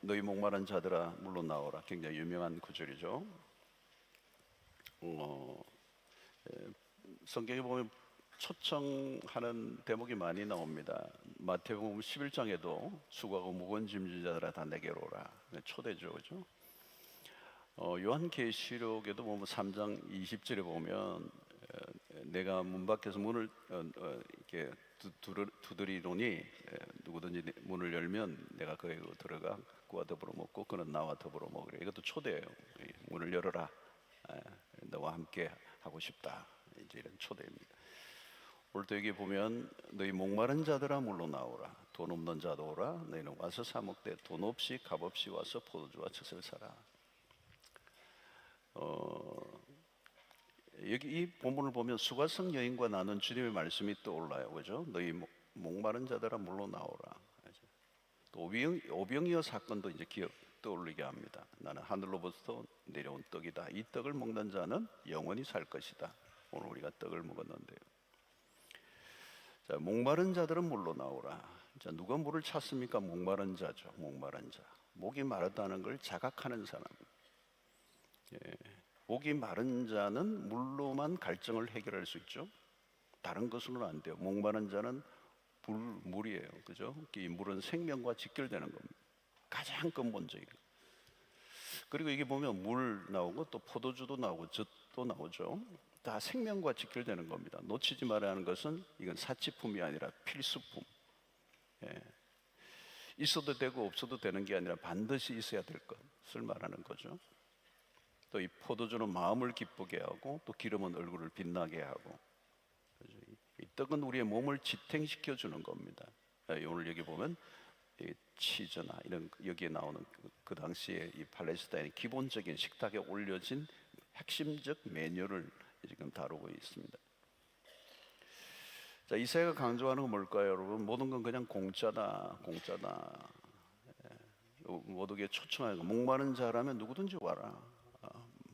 너희 목마른 자들아 물로 나오라. 굉장히 유명한 구절이죠. 성경에 보면 초청하는 대목이 많이 나옵니다. 마태복음 11장에도 수고하고 무거운 짐진 자들아 다 내게로 오라. 초대죠, 그죠? 요한계시록에도 보면 3장 20절에 보면 내가 문 밖에서 문을 이렇게 두드리노니 누구든지 문을 열면 내가 그에 들어가 그와 더불어 먹고 그는 나와 더불어 먹으리라. 이것도 초대예요. 문을 열어라. 너와 함께 하고 싶다. 이제 이런 초대입니다. 오늘도 여기 보면 너희 목마른 자들아 물로 나오라. 돈 없는 자도 오라. 너희는 와서 사 먹되 돈 없이 값 없이 와서 포도주와 젖을 사라. 여기 이 본문을 보면 수가성 여인과 나눈 주님의 말씀이 떠올라요, 그죠? 너희 목마른 자들아 물로 나오라. 또 오병이어 사건도 이제 떠올리게 합니다. 나는 하늘로부터 내려온 떡이다. 이 떡을 먹는 자는 영원히 살 것이다. 오늘 우리가 떡을 먹었는데요. 자, 목마른 자들은 물로 나오라. 자, 누가 물을 찾습니까? 목마른 자죠. 목마른 자. 목이 마르다는 걸 자각하는 사람. 목이 마른 자는 물로만 갈증을 해결할 수 있죠. 다른 것으로는 안 돼요. 목마른 자는 물이에요, 그죠? 이 물은 생명과 직결되는 겁니다. 가장 근본적인. 그리고 이게 보면 물 나오고 또 포도주도 나오고 젖도 나오죠. 다 생명과 직결되는 겁니다. 놓치지 말아야 하는 것은 이건 사치품이 아니라 필수품. 있어도 되고 없어도 되는 게 아니라 반드시 있어야 될 것을 말하는 거죠. 또 이 포도주는 마음을 기쁘게 하고 또 기름은 얼굴을 빛나게 하고, 이 떡은 우리의 몸을 지탱시켜 주는 겁니다. 오늘 여기 보면 이 치즈나 이런 여기에 나오는 그 당시에 이 팔레스타인의 기본적인 식탁에 올려진 핵심적 메뉴를 지금 다루고 있습니다. 자, 이사야가 강조하는 건 뭘까요, 여러분? 모든 건 그냥 공짜다. 모두에게 초청하는 거. 목마른 자라면 누구든지 와라.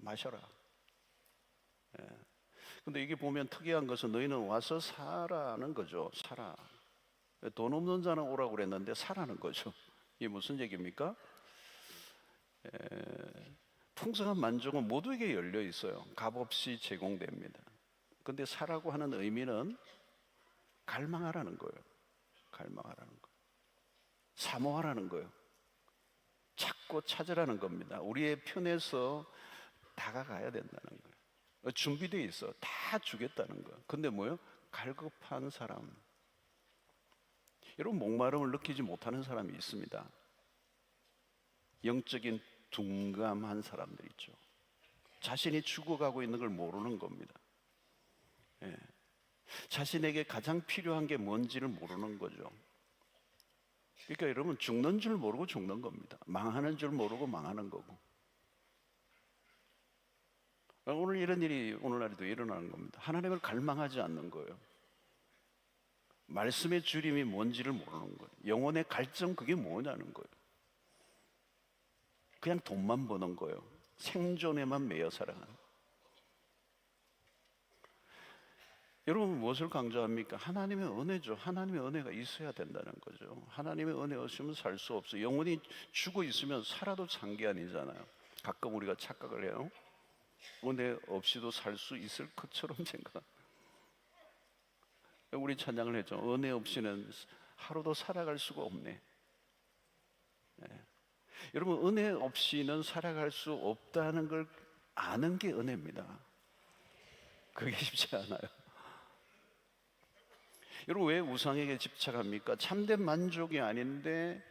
마셔라. 근데 이게 보면 특이한 것은 너희는 와서 사라는 거죠. 사라. 돈 없는 자는 오라고 그랬는데 사라는 거죠. 이게 무슨 얘기입니까? 풍성한 만족은 모두에게 열려 있어요. 값없이 제공됩니다. 근데 사라고 하는 의미는 갈망하라는 거예요. 갈망하라는 거. 사모하라는 거예요. 찾고 찾으라는 겁니다. 우리의 편에서 다가가야 된다는 거예요. 준비되어 있어. 다 주겠다는 거예요. 근데 뭐예요? 갈급한 사람. 여러분, 목마름을 느끼지 못하는 사람이 있습니다. 영적인 둔감한 사람들 있죠. 자신이 죽어가고 있는 걸 모르는 겁니다. 자신에게 가장 필요한 게 뭔지를 모르는 거죠. 그러니까 여러분, 죽는 줄 모르고 죽는 겁니다. 망하는 줄 모르고 망하는 거고. 오늘 이런 일이 오늘날에도 일어나는 겁니다. 하나님을 갈망하지 않는 거예요. 말씀의 주림이 뭔지를 모르는 거예요. 영혼의 갈증, 그게 뭐냐는 거예요. 그냥 돈만 버는 거예요. 생존에만 매여 살아가는. 여러분, 무엇을 강조합니까? 하나님의 은혜죠. 하나님의 은혜가 있어야 된다는 거죠. 하나님의 은혜 없으면 살 수 없어요. 영혼이 죽어 있으면 살아도 산 게 아니잖아요. 가끔 우리가 착각을 해요. 은혜 없이도 살 수 있을 것처럼 생각. 우리 찬양을 했죠. 은혜 없이는 하루도 살아갈 수가 없네. 여러분, 은혜 없이는 살아갈 수 없다는 걸 아는 게 은혜입니다. 그게 쉽지 않아요. 여러분, 왜 우상에게 집착합니까? 참된 만족이 아닌데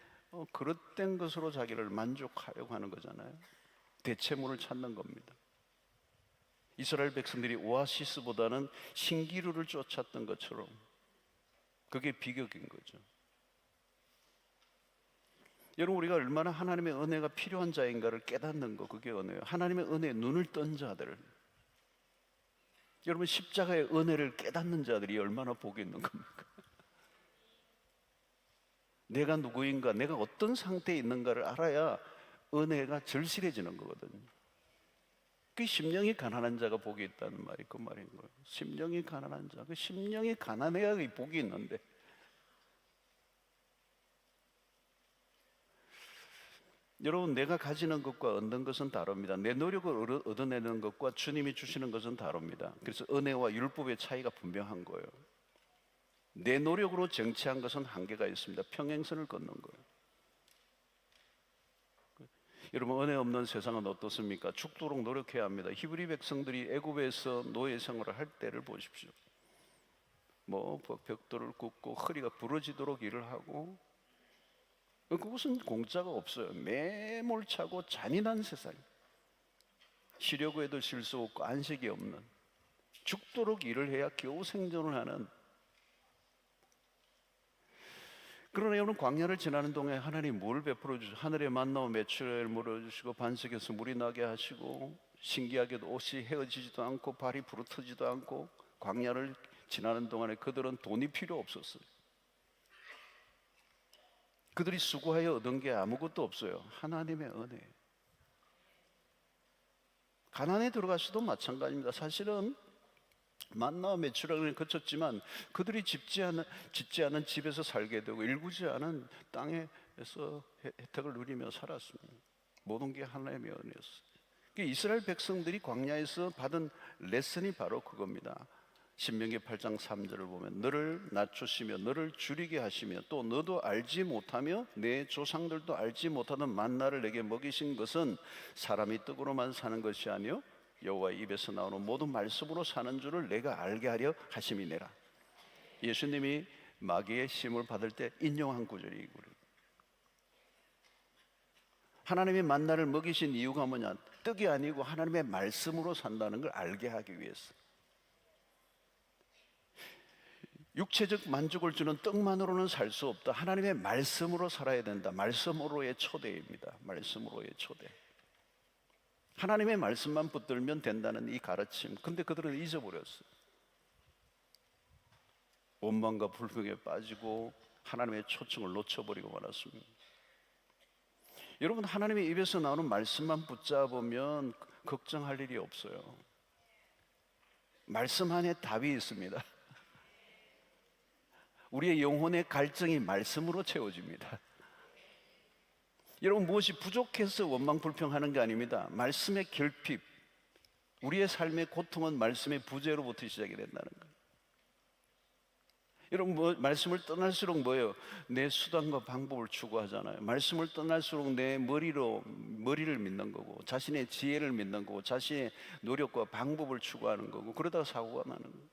그릇된 것으로 자기를 만족하려고 하는 거잖아요. 대체물을 찾는 겁니다. 이스라엘 백성들이 오아시스보다는 신기루를 쫓았던 것처럼 그게 비극인 거죠. 여러분, 우리가 얼마나 하나님의 은혜가 필요한 자인가를 깨닫는 거, 그게 은혜예요. 하나님의 은혜에 눈을 뜬 자들, 여러분, 십자가의 은혜를 깨닫는 자들이 얼마나 복이 있는 겁니까? 내가 누구인가, 내가 어떤 상태에 있는가를 알아야 은혜가 절실해지는 거거든요. 그 심령이 가난한 자가 복이 있다는 말이 그 말인 거예요. 심령이 가난한 자, 그 심령이 가난해야 그 복이 있는데. 여러분, 내가 가지는 것과 얻는 것은 다릅니다. 내 노력을 얻어내는 것과 주님이 주시는 것은 다릅니다. 그래서 은혜와 율법의 차이가 분명한 거예요. 내 노력으로 정치한 것은 한계가 있습니다. 평행선을 걷는 거예요. 여러분, 은혜 없는 세상은 어떻습니까? 죽도록 노력해야 합니다. 히브리 백성들이 애굽에서 노예 생활을 할 때를 보십시오. 벽돌을 굽고 허리가 부러지도록 일을 하고, 그것은 공짜가 없어요. 매몰차고 잔인한 세상. 쉬려고 해도 쉴 수 없고 안식이 없는, 죽도록 일을 해야 겨우 생존을 하는. 그러나 여러분, 광야를 지나는 동안 하나님 뭘 베풀어 주시고, 하늘의 만나와 메추라를 물어주시고 반석에서 물이 나게 하시고, 신기하게도 옷이 헤어지지도 않고 발이 부르트지도 않고, 광야를 지나는 동안에 그들은 돈이 필요 없었어요. 그들이 수고하여 얻은 게 아무것도 없어요. 하나님의 은혜. 가나안에 들어가서도 마찬가지입니다. 사실은 만나와 메추라를 거쳤지만 그들이 짓지 않은 집에서 살게 되고 일구지 않은 땅에서 혜택을 누리며 살았습니다. 모든 게 하나님의 은혜였어요. 이스라엘 백성들이 광야에서 받은 레슨이 바로 그겁니다. 신명기 8장 3절을 보면 너를 낮추시며 너를 줄이게 하시며 또 너도 알지 못하며 내 조상들도 알지 못하던 만나를 내게 먹이신 것은 사람이 떡으로만 사는 것이 아니요 여호와의 입에서 나오는 모든 말씀으로 사는 줄을 내가 알게 하려 하심이니라. 예수님이 마귀의 시험을 받을 때 인용한 구절이 이거예요. 하나님의 만나를 먹이신 이유가 뭐냐? 떡이 아니고 하나님의 말씀으로 산다는 걸 알게 하기 위해서. 육체적 만족을 주는 떡만으로는 살 수 없다. 하나님의 말씀으로 살아야 된다. 말씀으로의 초대입니다. 말씀으로의 초대. 하나님의 말씀만 붙들면 된다는 이 가르침. 근데 그들은 잊어버렸어요. 원망과 불평에 빠지고 하나님의 초청을 놓쳐버리고 말았습니다. 여러분, 하나님의 입에서 나오는 말씀만 붙잡으면 걱정할 일이 없어요. 말씀 안에 답이 있습니다. 우리의 영혼의 갈증이 말씀으로 채워집니다. 여러분, 무엇이 부족해서 원망 불평하는 게 아닙니다. 말씀의 결핍, 우리의 삶의 고통은 말씀의 부재로부터 시작이 된다는 거예요. 여러분, 말씀을 떠날수록 뭐예요? 내 수단과 방법을 추구하잖아요. 말씀을 떠날수록 내 머리를 믿는 거고, 자신의 지혜를 믿는 거고, 자신의 노력과 방법을 추구하는 거고, 그러다가 사고가 나는 거예요.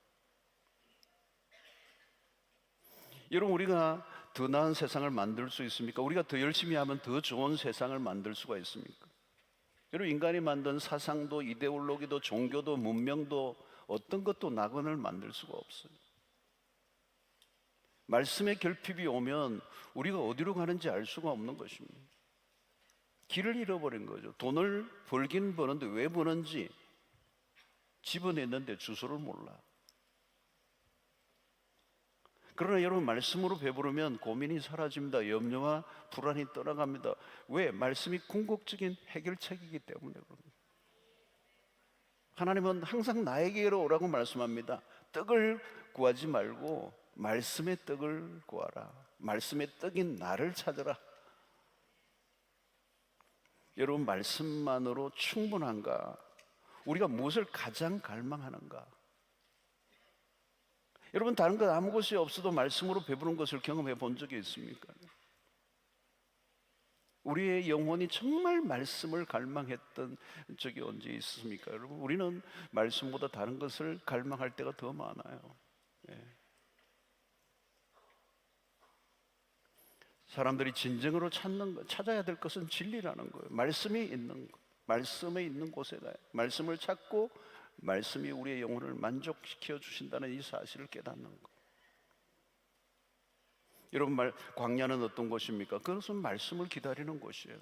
여러분, 우리가 더 나은 세상을 만들 수 있습니까? 우리가 더 열심히 하면 더 좋은 세상을 만들 수가 있습니까? 여러분, 인간이 만든 사상도 이데올로기도 종교도 문명도 어떤 것도 낙원을 만들 수가 없어요. 말씀의 결핍이 오면 우리가 어디로 가는지 알 수가 없는 것입니다. 길을 잃어버린 거죠. 돈을 벌긴 버는데 왜 버는지 집어냈는데 주소를 몰라. 그러나 여러분, 말씀으로 배부르면 고민이 사라집니다. 염려와 불안이 떠나갑니다. 왜? 말씀이 궁극적인 해결책이기 때문에 그럽니다. 하나님은 항상 나에게로 오라고 말씀합니다. 떡을 구하지 말고 말씀의 떡을 구하라. 말씀의 떡인 나를 찾아라. 여러분, 말씀만으로 충분한가? 우리가 무엇을 가장 갈망하는가? 여러분, 다른 것 아무 것이 없어도 말씀으로 배부른 것을 경험해 본 적이 있습니까? 우리의 영혼이 정말 말씀을 갈망했던 적이 언제 있습니까? 여러분, 우리는 말씀보다 다른 것을 갈망할 때가 더 많아요. 예. 사람들이 진정으로 찾아야 될 것은 진리라는 거예요. 말씀이 있는 것, 말씀에 있는 곳에 가요. 말씀을 찾고 말씀이 우리의 영혼을 만족시켜 주신다는 이 사실을 깨닫는 것. 여러분, 광야는 어떤 곳입니까? 그것은 말씀을 기다리는 곳이에요.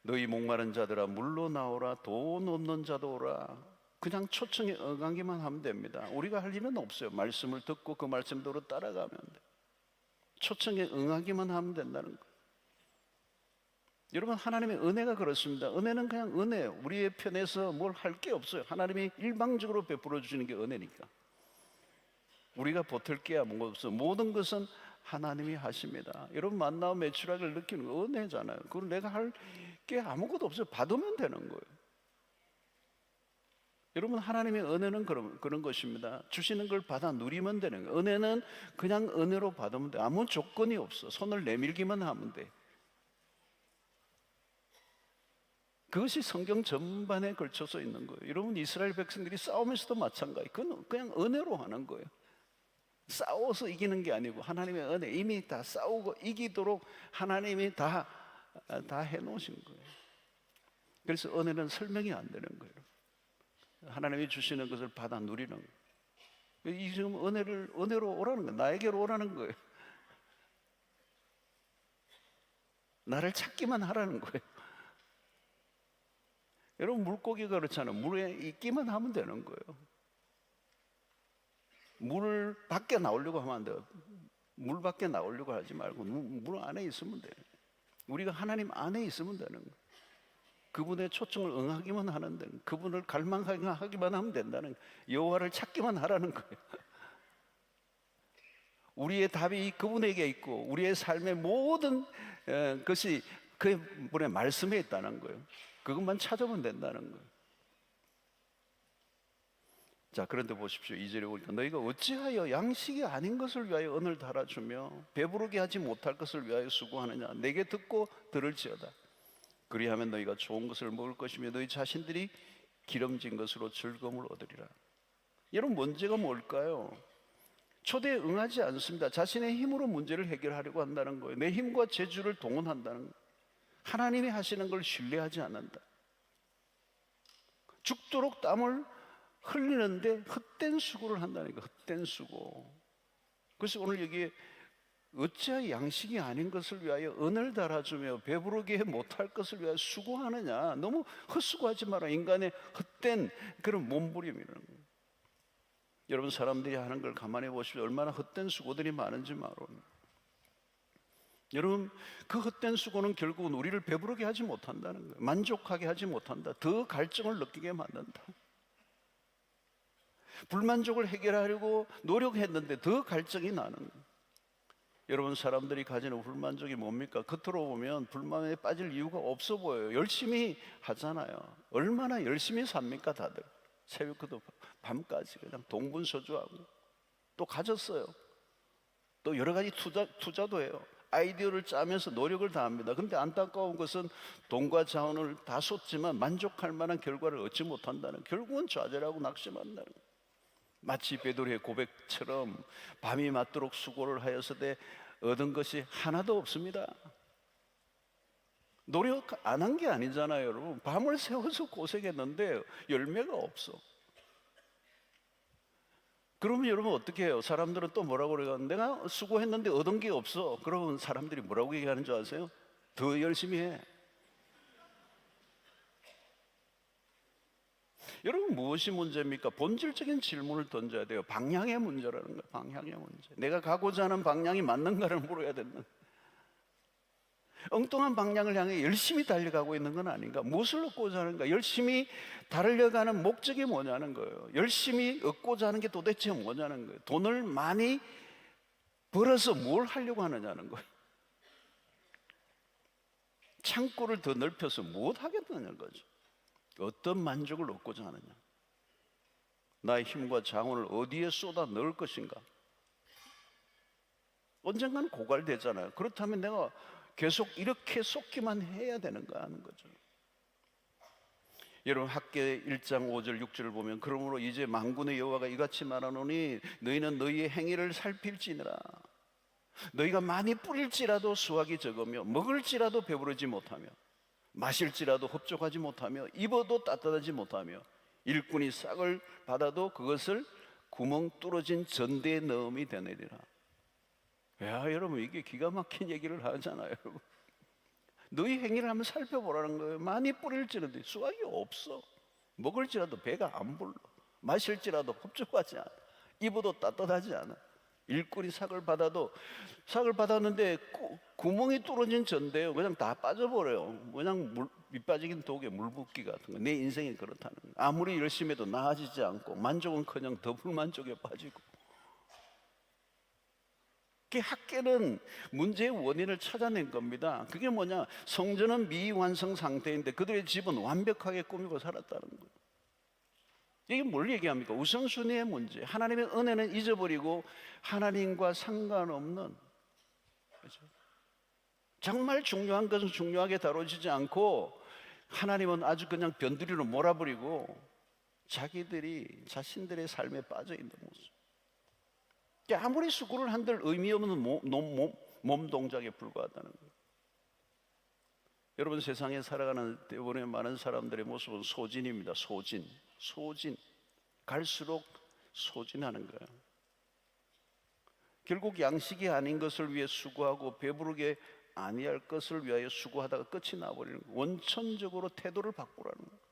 너희 목마른 자들아 물로 나오라. 돈 없는 자도 오라. 그냥 초청에 응하기만 하면 됩니다. 우리가 할 일은 없어요. 말씀을 듣고 그 말씀대로 따라가면 돼요. 초청에 응하기만 하면 된다는 거예요. 여러분, 하나님의 은혜가 그렇습니다. 은혜는 그냥 은혜예요. 우리의 편에서 뭘 할 게 없어요. 하나님이 일방적으로 베풀어 주시는 게 은혜니까. 우리가 보탤 게 아무것도 없어요. 모든 것은 하나님이 하십니다. 여러분 만나면 매출하기를 느끼는 거 은혜잖아요. 그건 내가 할 게 아무것도 없어요. 받으면 되는 거예요. 여러분 하나님의 은혜는 그런 것입니다. 주시는 걸 받아 누리면 되는 거예요. 은혜는 그냥 은혜로 받으면 돼. 아무 조건이 없어. 손을 내밀기만 하면 돼. 그것이 성경 전반에 걸쳐서 있는 거예요. 여러분 이스라엘 백성들이 싸우면서도 마찬가지. 그건 그냥 은혜로 하는 거예요. 싸워서 이기는 게 아니고 하나님의 은혜, 이미 다 싸우고 이기도록 하나님이 다 해놓으신 거예요. 그래서 은혜는 설명이 안 되는 거예요. 하나님이 주시는 것을 받아 누리는 거예요. 이 지금 은혜로 오라는 거예요. 나에게로 오라는 거예요. 나를 찾기만 하라는 거예요. 여러분 물고기가 그렇잖아요. 물에 있기만 하면 되는 거예요. 물 밖에 나오려고 하면 안 돼요. 물 밖에 나오려고 하지 말고 물 안에 있으면 돼요. 우리가 하나님 안에 있으면 되는 거예요. 그분의 초청을 응하기만 하는 데는, 그분을 갈망하기만 하면 된다는 거예요. 여호와를 찾기만 하라는 거예요. 우리의 답이 그분에게 있고 우리의 삶의 모든 것이 그분의 말씀에 있다는 거예요. 그것만 찾으면 된다는 거예요. 자, 그런데 보십시오. 2절에 보니까 너희가 어찌하여 양식이 아닌 것을 위하여 은을 달아주며 배부르게 하지 못할 것을 위하여 수고하느냐. 내게 듣고 들을지어다. 그리하면 너희가 좋은 것을 먹을 것이며 너희 자신들이 기름진 것으로 즐거움을 얻으리라. 여러분 문제가 뭘까요? 초대에 응하지 않습니다. 자신의 힘으로 문제를 해결하려고 한다는 거예요. 내 힘과 재주를 동원한다는 거예요. 하나님이 하시는 걸 신뢰하지 않는다. 죽도록 땀을 흘리는데 헛된 수고를 한다는 거예요. 헛된 수고. 그래서 오늘 여기에 어찌하여 양식이 아닌 것을 위하여 은을 달아주며 배부르게 못할 것을 위하여 수고하느냐. 너무 헛수고하지 마라. 인간의 헛된 그런 몸부림이라는 거예요. 여러분 사람들이 하는 걸 가만히 보시면 얼마나 헛된 수고들이 많은지 말아요. 여러분 그 헛된 수고는 결국은 우리를 배부르게 하지 못한다는 거예요. 만족하게 하지 못한다. 더 갈증을 느끼게 만든다. 불만족을 해결하려고 노력했는데 더 갈증이 나는 거예요. 여러분 사람들이 가지는 불만족이 뭡니까? 겉으로 보면 불만에 빠질 이유가 없어 보여요. 열심히 하잖아요. 얼마나 열심히 삽니까 다들. 새벽부터 밤까지 그냥 동분서주하고 또 가졌어요. 또 여러 가지 투자도 해요. 아이디어를 짜면서 노력을 다합니다. 그런데 안타까운 것은 돈과 자원을 다 쏟지만 만족할 만한 결과를 얻지 못한다는, 결국은 좌절하고 낙심한다는 거예요. 마치 베드로의 고백처럼 밤이 맞도록 수고를 하여서되 얻은 것이 하나도 없습니다. 노력 안 한 게 아니잖아요, 여러분. 밤을 새워서 고생했는데 열매가 없어. 그러면 여러분 어떻게 해요? 사람들은 또 뭐라고 그래요? 내가 수고했는데 얻은 게 없어. 그러면 사람들이 뭐라고 얘기하는 줄 아세요? 더 열심히 해. 여러분 무엇이 문제입니까? 본질적인 질문을 던져야 돼요. 방향의 문제라는 거예요. 방향의 문제. 내가 가고자 하는 방향이 맞는가를 물어야 된다. 엉뚱한 방향을 향해 열심히 달려가고 있는 건 아닌가? 무엇을 얻고자 하는가? 열심히 달려가는 목적이 뭐냐는 거예요. 열심히 얻고자 하는 게 도대체 뭐냐는 거예요. 돈을 많이 벌어서 뭘 하려고 하느냐는 거예요. 창고를 더 넓혀서 무엇 하겠다는 거죠. 어떤 만족을 얻고자 하느냐. 나의 힘과 자원을 어디에 쏟아 넣을 것인가. 언젠가는 고갈되잖아요. 그렇다면 내가 계속 이렇게 쏟기만 해야 되는가 하는 거죠. 여러분 학개 1장 5절 6절을 보면 그러므로 이제 만군의 여호와가 이같이 말하노니 너희는 너희의 행위를 살필지니라. 너희가 많이 뿌릴지라도 수확이 적으며 먹을지라도 배부르지 못하며 마실지라도 흡족하지 못하며 입어도 따뜻하지 못하며 일꾼이 싹을 받아도 그것을 구멍 뚫어진 전대에 넣음이 되느니라. 야, 여러분 이게 기가 막힌 얘기를 하잖아요. 여러분. 너희 행위를 한번 살펴보라는 거예요. 많이 뿌릴지라도 수확이 없어. 먹을지라도 배가 안 불러. 마실지라도 흡족하지 않아. 입어도 따뜻하지 않아. 일꾼이 삭을 받았는데 구멍이 뚫어진 전대요. 그냥 다 빠져버려요. 그냥 밑빠지긴 독에 물 붓기 같은 거. 내 인생이 그렇다는 거예요. 아무리 열심히 해도 나아지지 않고 만족은커녕 더 불만족에 빠지고. 그 학계는 문제의 원인을 찾아낸 겁니다. 그게 뭐냐? 성전은 미완성 상태인데 그들의 집은 완벽하게 꾸미고 살았다는 거예요. 이게 뭘 얘기합니까? 우선순위의 문제. 하나님의 은혜는 잊어버리고 하나님과 상관없는, 그렇죠? 정말 중요한 것은 중요하게 다뤄지지 않고 하나님은 아주 그냥 변두리로 몰아버리고 자기들이 자신들의 삶에 빠져 있는 모습. 아무리 수고를 한들 의미 없는 몸 동작에 불과하다는 거예요. 여러분, 세상에 살아가는 대부분의 많은 사람들의 모습은 소진입니다. 소진. 갈수록 소진하는 거예요. 결국 양식이 아닌 것을 위해 수고하고 배부르게 아니할 것을 위하여 수고하다가 끝이 나버리는 거예요. 원천적으로 태도를 바꾸라는 거예요.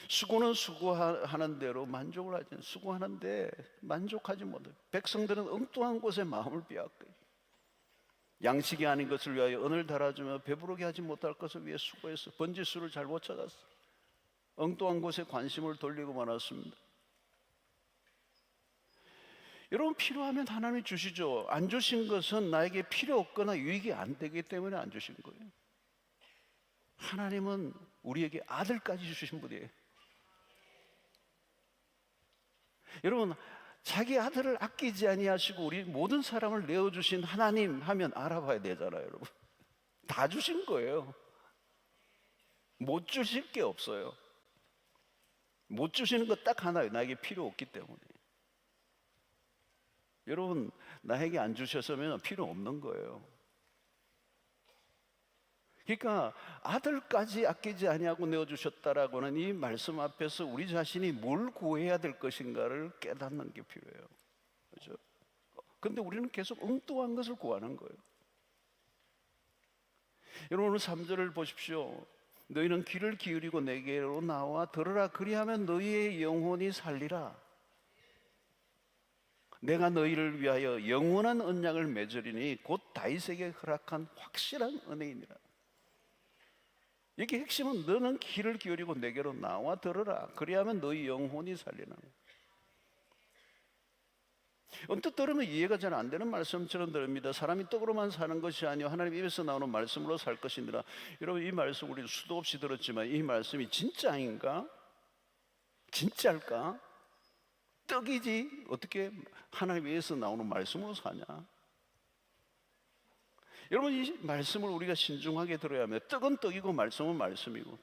수고는 수고하는 대로 만족을 하지, 수고하는데 만족하지 못해요. 백성들은 엉뚱한 곳에 마음을 빼앗겨요. 양식이 아닌 것을 위하여 은을 달아주며 배부르게 하지 못할 것을 위해 수고해서 번지수를 잘못 찾았어. 엉뚱한 곳에 관심을 돌리고 말았습니다. 여러분, 필요하면 하나님이 주시죠. 안 주신 것은 나에게 필요 없거나 유익이 안 되기 때문에 안 주신 거예요. 하나님은 우리에게 아들까지 주신 분이에요. 여러분, 자기 아들을 아끼지 아니하시고 우리 모든 사람을 내어주신 하나님 하면 알아봐야 되잖아요. 여러분, 다 주신 거예요. 못 주실 게 없어요. 못 주시는 거 딱 하나예요. 나에게 필요 없기 때문에. 여러분, 나에게 안 주셨으면 필요 없는 거예요. 그러니까 아들까지 아끼지 아니하고 내어주셨다라고는 이 말씀 앞에서 우리 자신이 뭘 구해야 될 것인가를 깨닫는 게 필요해요. 그렇죠? 근데 우리는 계속 엉뚱한 것을 구하는 거예요. 여러분, 오늘 3절을 보십시오. 너희는 귀를 기울이고 내게로 나와 들으라. 그리하면 너희의 영혼이 살리라. 내가 너희를 위하여 영원한 언약을 맺으리니 곧 다윗에게 허락한 확실한 은혜이니라. 이게 핵심은 너는 귀를 기울이고 내게로 나와 들으라. 그리하면 너희 영혼이 살리는 거예요. 언뜻 들으면 이해가 잘 안 되는 말씀처럼 들립니다. 사람이 떡으로만 사는 것이 아니요 하나님 입에서 나오는 말씀으로 살 것이니라. 여러분, 이 말씀 우리 수도 없이 들었지만 이 말씀이 진짜인가? 진짜일까? 떡이지 어떻게 하나님 입에서 나오는 말씀으로 사냐? 여러분, 이 말씀을 우리가 신중하게 들어야 합니다. 떡은 떡이고 말씀은 말씀이고,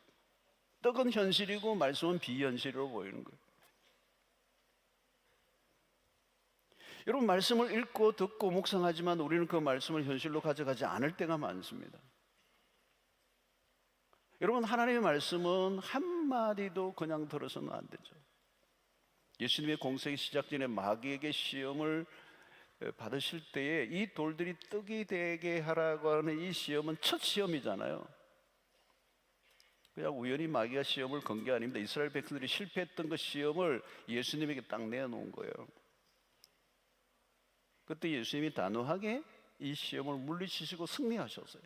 떡은 현실이고 말씀은 비현실로 보이는 거예요. 여러분, 말씀을 읽고 듣고 묵상하지만 우리는 그 말씀을 현실로 가져가지 않을 때가 많습니다. 여러분, 하나님의 말씀은 한마디도 그냥 들어서는 안 되죠. 예수님의 공생의 시작 전에 마귀에게 시험을 받으실 때에 이 돌들이 떡이 되게 하라고 하는 이 시험은 첫 시험이잖아요. 그냥 우연히 마귀가 시험을 건 게 아닙니다. 이스라엘 백성들이 실패했던 그 시험을 예수님에게 딱 내놓은 거예요. 그때 예수님이 단호하게 이 시험을 물리치시고 승리하셨어요.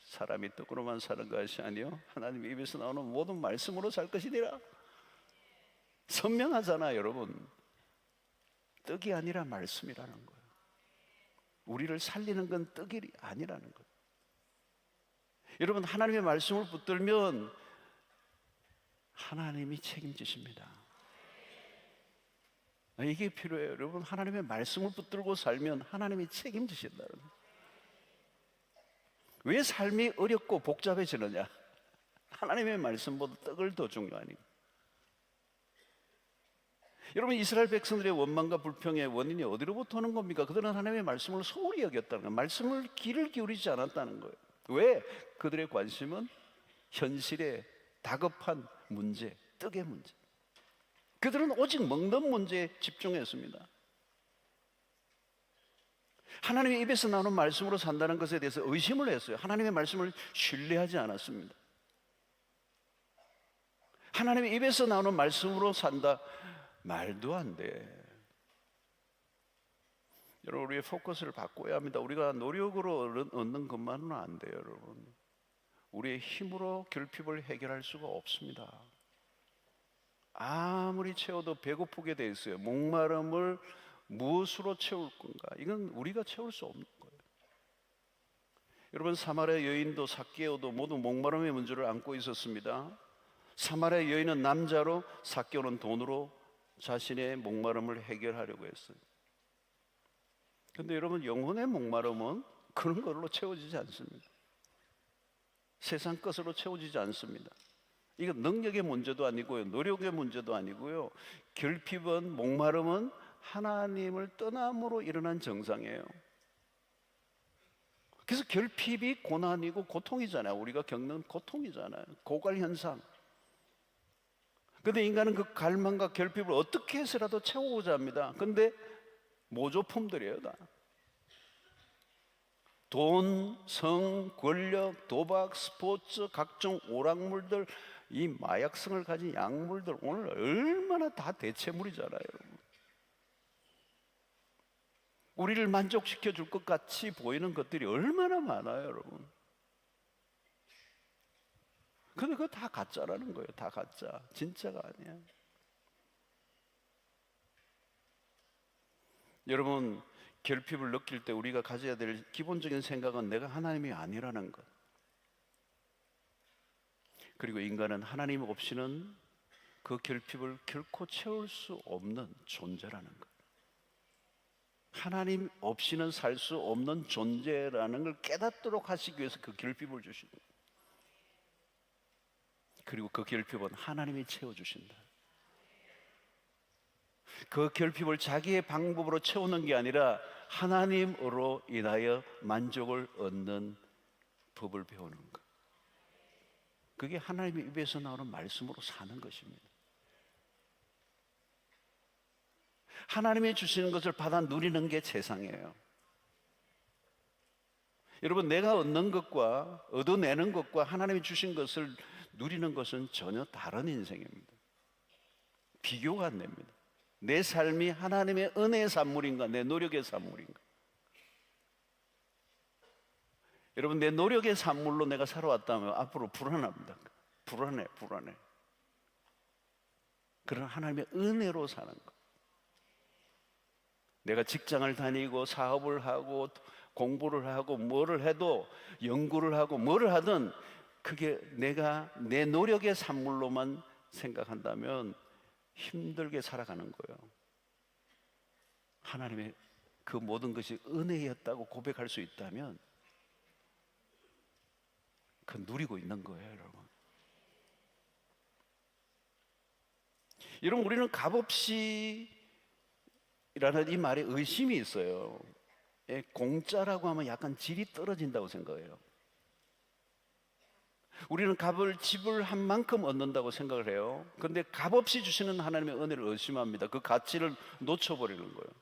사람이 떡으로만 사는 것이 아니요 하나님 입에서 나오는 모든 말씀으로 살 것이니라. 선명하잖아요. 여러분, 떡이 아니라 말씀이라는 거예요. 우리를 살리는 건 떡이 아니라는 거예요. 여러분, 하나님의 말씀을 붙들면 하나님이 책임지십니다. 이게 필요해요. 여러분, 하나님의 말씀을 붙들고 살면 하나님이 책임지신다는 거예요. 왜 삶이 어렵고 복잡해지느냐? 하나님의 말씀보다 떡을 더 중요하니까. 여러분, 이스라엘 백성들의 원망과 불평의 원인이 어디로부터 오는 겁니까? 그들은 하나님의 말씀을 소홀히 여겼다는 거예요. 말씀을 귀를 기울이지 않았다는 거예요. 왜? 그들의 관심은 현실의 다급한 문제, 떡의 문제. 그들은 오직 먹는 문제에 집중했습니다. 하나님의 입에서 나오는 말씀으로 산다는 것에 대해서 의심을 했어요. 하나님의 말씀을 신뢰하지 않았습니다. 하나님의 입에서 나오는 말씀으로 산다, 말도 안 돼. 여러분, 우리의 포커스를 바꿔야 합니다. 우리가 노력으로 얻는 것만은 안 돼요. 여러분, 우리의 힘으로 결핍을 해결할 수가 없습니다. 아무리 채워도 배고프게 돼 있어요. 목마름을 무엇으로 채울 건가? 이건 우리가 채울 수 없는 거예요. 여러분, 사마리아 여인도 삭개오도 모두 목마름의 문제를 안고 있었습니다. 사마리아 여인은 남자로, 삭개오는 돈으로 자신의 목마름을 해결하려고 했어요. 근데 여러분, 영혼의 목마름은 그런 걸로 채워지지 않습니다. 세상 것으로 채워지지 않습니다. 이건 능력의 문제도 아니고요, 노력의 문제도 아니고요, 결핍은, 목마름은 하나님을 떠남으로 일어난 정상이에요. 그래서 결핍이 고난이고 고통이잖아요. 우리가 겪는 고통이잖아요. 고갈 현상. 근데 인간은 그 갈망과 결핍을 어떻게 해서라도 채우고자 합니다. 근데 모조품들이에요, 다. 돈, 성, 권력, 도박, 스포츠, 각종 오락물들, 이 마약성을 가진 약물들, 오늘 얼마나 다 대체물이잖아요, 여러분. 우리를 만족시켜 줄 것 같이 보이는 것들이 얼마나 많아요, 여러분. 근데 그거 다 가짜라는 거예요. 다 가짜. 진짜가 아니야. 여러분, 결핍을 느낄 때 우리가 가져야 될 기본적인 생각은 내가 하나님이 아니라는 것. 그리고 인간은 하나님 없이는 그 결핍을 결코 채울 수 없는 존재라는 것. 하나님 없이는 살 수 없는 존재라는 걸 깨닫도록 하시기 위해서 그 결핍을 주십니다. 그리고 그 결핍은 하나님이 채워주신다. 그 결핍을 자기의 방법으로 채우는 게 아니라 하나님으로 인하여 만족을 얻는 법을 배우는 것. 그게 하나님의 입에서 나오는 말씀으로 사는 것입니다. 하나님이 주시는 것을 받아 누리는 게 세상이에요. 여러분, 내가 얻는 것과 얻어내는 것과 하나님이 주신 것을 누리는 것은 전혀 다른 인생입니다. 비교가 안 됩니다. 내 삶이 하나님의 은혜의 산물인가, 내 노력의 산물인가. 여러분, 내 노력의 산물로 내가 살아왔다면 앞으로 불안합니다. 불안해. 그런 하나님의 은혜로 사는 것. 내가 직장을 다니고 사업을 하고 공부를 하고 뭐를 해도, 연구를 하고 뭐를 하든 그게 내가 내 노력의 산물로만 생각한다면 힘들게 살아가는 거예요. 하나님의 그 모든 것이 은혜였다고 고백할 수 있다면 그 누리고 있는 거예요, 여러분. 여러분, 우리는 값없이 라는 이 말에 의심이 있어요. 공짜라고 하면 약간 질이 떨어진다고 생각해요. 우리는 값을 지불한 만큼 얻는다고 생각을 해요. 그런데 값없이 주시는 하나님의 은혜를 의심합니다. 그 가치를 놓쳐버리는 거예요.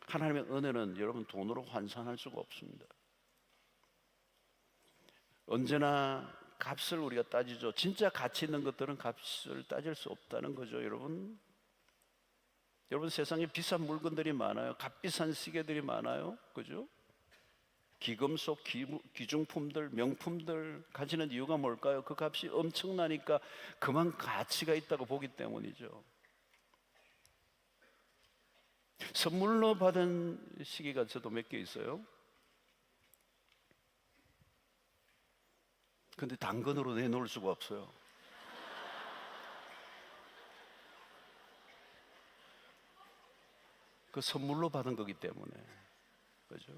하나님의 은혜는 여러분 돈으로 환산할 수가 없습니다. 언제나 값을 우리가 따지죠. 진짜 가치 있는 것들은 값을 따질 수 없다는 거죠, 여러분. 여러분, 세상에 비싼 물건들이 많아요. 값비싼 시계들이 많아요. 그죠? 기금속, 귀중품들, 명품들 가지는 이유가 뭘까요? 그 값이 엄청나니까 그만 가치가 있다고 보기 때문이죠. 선물로 받은 시계가 저도 몇 개 있어요. 근데 당근으로 내놓을 수가 없어요. 그 선물로 받은 거기 때문에. 그죠?